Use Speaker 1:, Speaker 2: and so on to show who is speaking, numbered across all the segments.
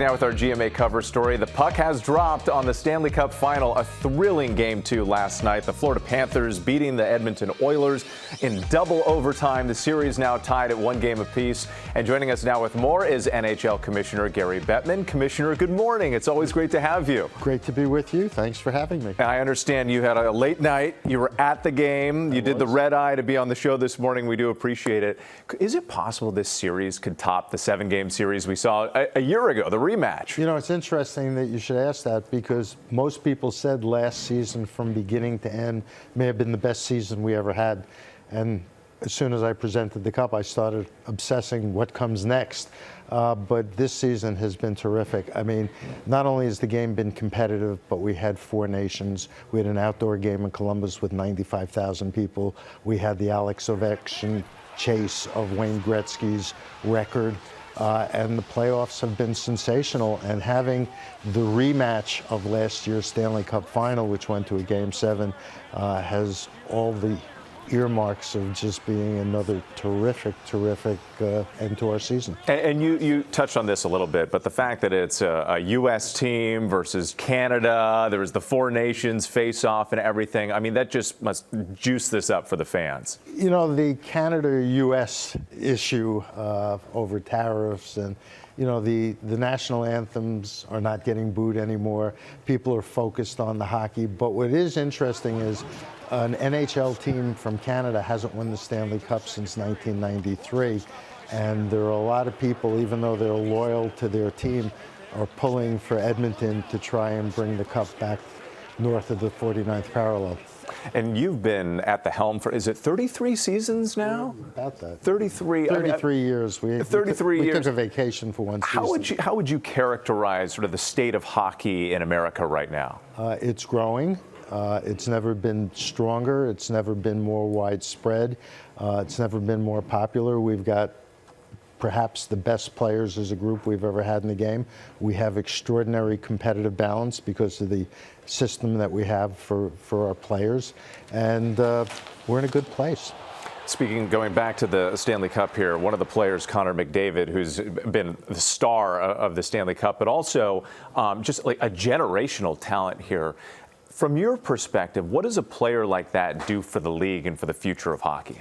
Speaker 1: Now with our GMA cover story, the puck has dropped on the Stanley Cup Final. A thrilling Game 2 last night. The Florida Panthers beating the Edmonton Oilers in double overtime. The series now tied at 1 game apiece. And joining us now with more is NHL Commissioner Gary Bettman. Commissioner, good morning. It's always great to have you.
Speaker 2: Great to be with you. Thanks for having me.
Speaker 1: I understand you had a late night. You were at the game. You did the red eye to be on the show this morning. We do appreciate it. Is it possible this series could top the 7-game series we saw a year ago, the rematch?
Speaker 2: You know, it's interesting that you should ask that because most people said last season from beginning to end may have been the best season we ever had. And as soon as I presented the cup, I started obsessing what comes next. But this season has been terrific. I mean, not only has the game been competitive, but we had 4 nations. We had an outdoor game in Columbus with 95,000 people. We had the Alex Ovechkin chase of Wayne Gretzky's record. And the playoffs have been sensational. And having the rematch of last year's Stanley Cup Final, which went to a Game 7, has all the earmarks of just being another terrific end to our season.
Speaker 1: And you touched on this a little bit, but the fact that it's a U.S. team versus Canada, there was the 4 nations face-off and everything, I mean, that just must juice this up for the fans.
Speaker 2: You know, the Canada-U.S. issue over tariffs and you know, the national anthems are not getting booed anymore. People are focused on the hockey. But what is interesting is an NHL team from Canada hasn't won the Stanley Cup since 1993. And there are a lot of people, even though they're loyal to their team, are pulling for Edmonton to try and bring the cup back north of the 49th parallel.
Speaker 1: And you've been at the helm for, is it 33 seasons now?
Speaker 2: About that.
Speaker 1: 33
Speaker 2: years.
Speaker 1: 33 years.
Speaker 2: We took a vacation for one season.
Speaker 1: How would you characterize sort of the state of hockey in America right now?
Speaker 2: It's growing. It's never been stronger. It's never been more widespread. It's never been more popular. We've got perhaps the best players as a group we've ever had in the game. We have extraordinary competitive balance because of the system that we have for our players, and we're in a good place.
Speaker 1: Going back to the Stanley Cup here, one of the players, Conor McDavid, who's been the star of the Stanley Cup, but also just like a generational talent here. From your perspective, what does a player like that do for the league and for the future of hockey?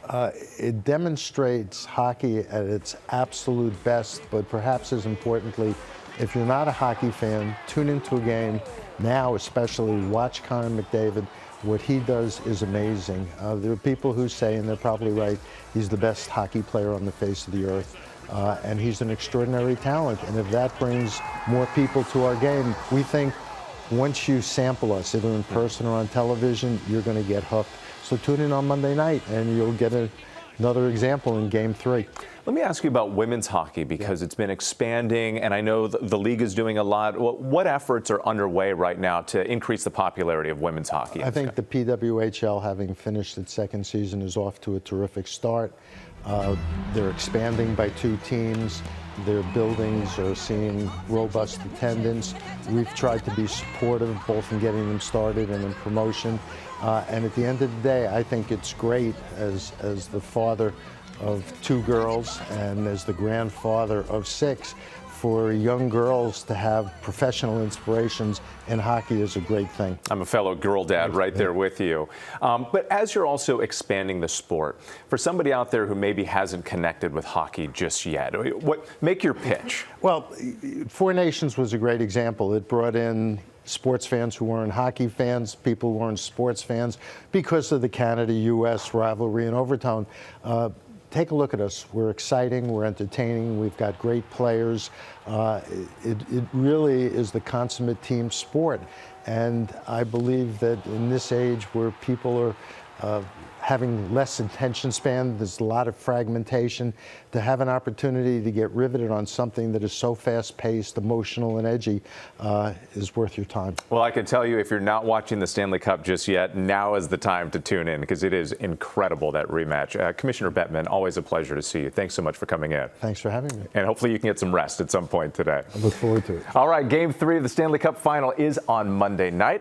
Speaker 2: It demonstrates hockey at its absolute best, but perhaps as importantly, if you're not a hockey fan, tune into a game now, especially watch Conor McDavid. What he does is amazing. There are people who say, and they're probably right, he's the best hockey player on the face of the earth. And he's an extraordinary talent. And if that brings more people to our game, we think once you sample us, either in person or on television, you're going to get hooked. So tune in on Monday night, and you'll get another example in Game 3.
Speaker 1: Let me ask you about women's hockey, because it's been expanding, and I know the league is doing a lot. What efforts are underway right now to increase the popularity of women's hockey?
Speaker 2: I think the PWHL, having finished its 2nd season, is off to a terrific start. They're expanding by 2 teams. Their buildings are seeing robust attendance. We've tried to be supportive both in getting them started and in promotion. And at the end of the day, I think it's great as the father of 2 girls and as the grandfather of 6, for young girls to have professional inspirations in hockey is a great thing.
Speaker 1: I'm a fellow girl dad right there with you. But as you're also expanding the sport, for somebody out there who maybe hasn't connected with hockey just yet, make your pitch.
Speaker 2: Well, 4 Nations was a great example. It brought in sports fans who weren't hockey fans, people who weren't sports fans, because of the Canada-U.S. rivalry and overtone. Take a look at us. We're exciting, we're entertaining, we've got great players. It really is the consummate team sport. And I believe that in this age where people are having less attention span, there's a lot of fragmentation, to have an opportunity to get riveted on something that is so fast-paced, emotional, and edgy is worth your time.
Speaker 1: Well, I can tell you, if you're not watching the Stanley Cup just yet, now is the time to tune in, because it is incredible, that rematch. Commissioner Bettman, always a pleasure to see you. Thanks so much for coming in.
Speaker 2: Thanks for having me.
Speaker 1: And hopefully you can get some rest at some point today.
Speaker 2: I look forward to it.
Speaker 1: All right, Game 3 of the Stanley Cup Final is on Monday night.